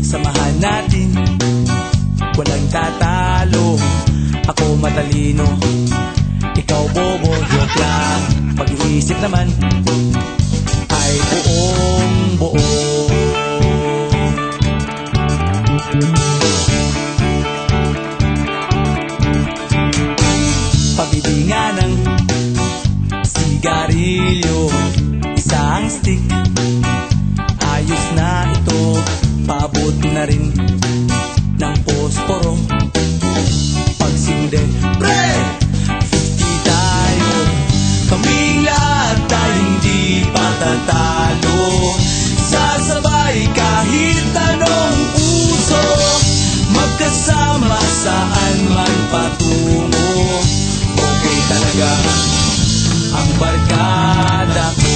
Samahan natin, walang tatalo. Ako matalino, ikaw bobo. Joke lang, pag-iisip naman ay buong buo. Pabibinga ng sigarilyo, isang stick, ayos na ito. Paabot na rin ng posporo. Pagsinde, pre! 50 tayo, kaming lahat tayo hindi patatalo. Sasabay kahit anong puso, magkasama saan man patungo. Okay talaga ang barkada ko.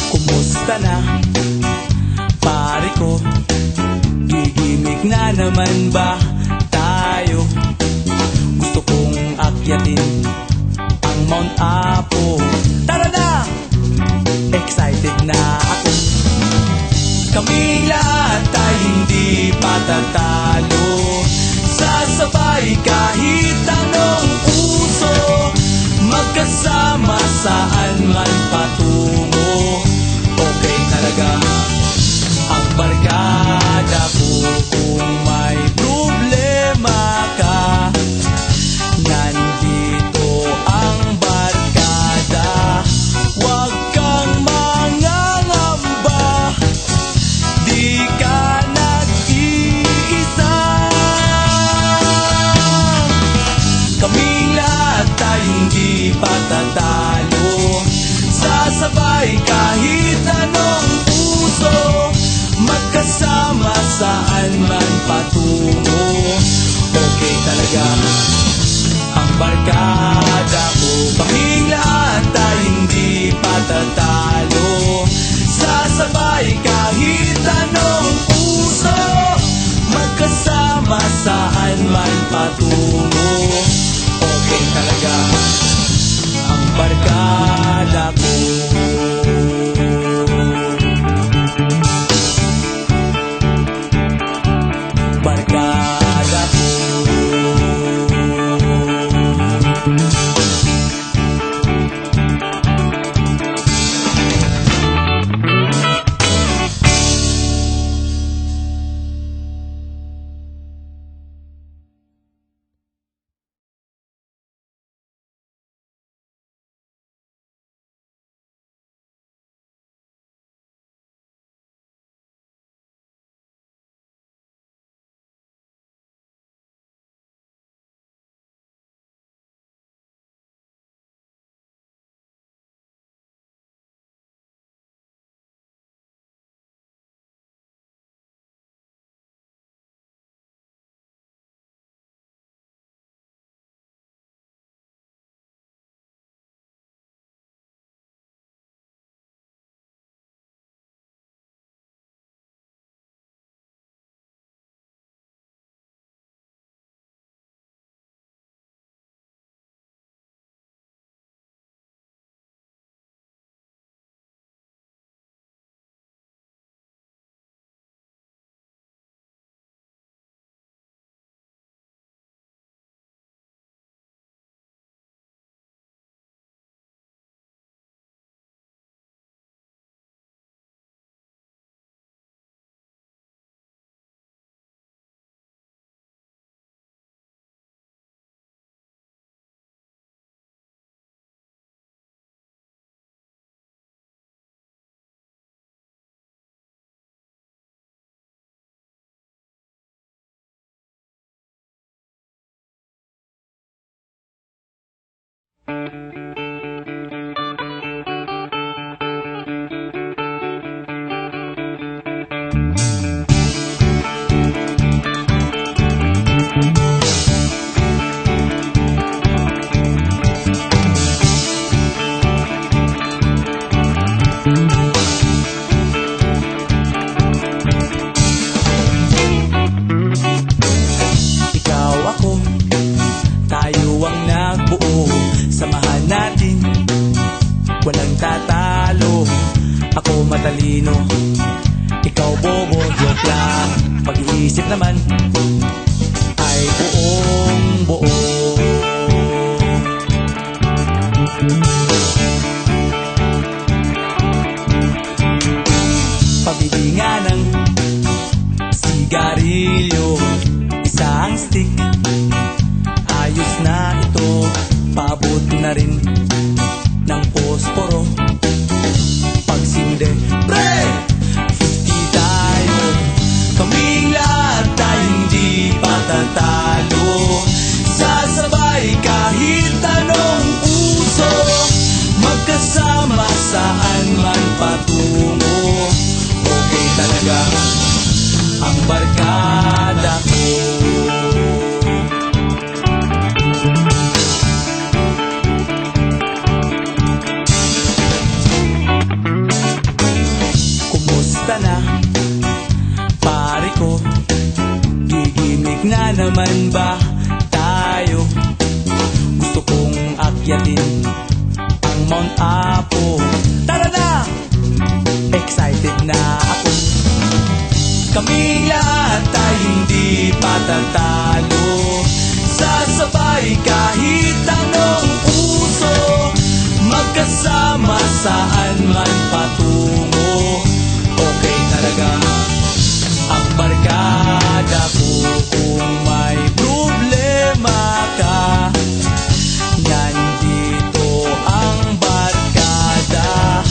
Kumusta na, pare ko? Gigimik na naman ba tayo? Gusto kong akyatin ang Mount Apo. Tara na! Excited na ako. Kaming lahat tayo hindi patatalo. Sasabay kahit anong uso, magkasama saan man patungo. Okay talaga ang barkada ko. Kung may problema ka, nandito ang barkada. Huwag kang mangangamba, di ka nag-iisa. Kaming lahat tayo hindi patatalo. Sasabay kahit anong puso, magkasama saan man patungo. Okay talaga ang barkada ko. Kaming lahat tayo hindi patatalo. Sasabay kahit anong puso, magkasama saan man patungo. Okay talaga ang barkada ko. buo, samahan natin, walang tatalo. Ako matalino, ikaw bobo, joke lang. Pag-iisip naman ay buong buo. Pabili nga ng sigarilyo, isang stick, ayos na ito. Paabot na rin ng posporo. Pagsinde, pre! 50 tayo, kaming lahat tayo hindi patatalo. Sasabay kahit anong puso, magkasama saan man patungo. Okay talaga ang barkada ko. Kumusta na, pare ko? Gigimik na naman ba tayo? Gusto kong akyatin ang Mount Apo. Tara na! Excited na ako. Kaming lahat ay hindi patatalo. Sasabay kahit anong puso, magkasama saan man patungo. Okay talaga ang barkada ko. Kung may problema ka, nandito ang barkada.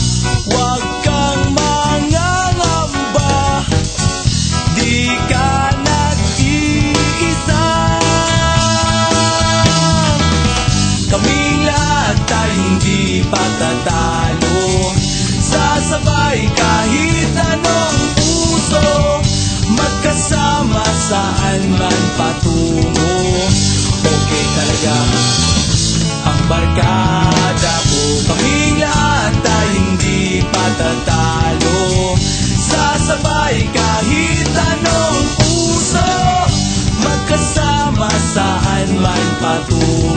Huwag kang mangangamba, di ka nag-iisa. Kaming lahat ay hindi patatalo. Sasabay kahit anong puso, magkasama saan man patungo. Okay talaga ang barkada ko. Kaming lahat ay hindi patatalo. Sasabay kahit anong puso, magkasama saan man patungo.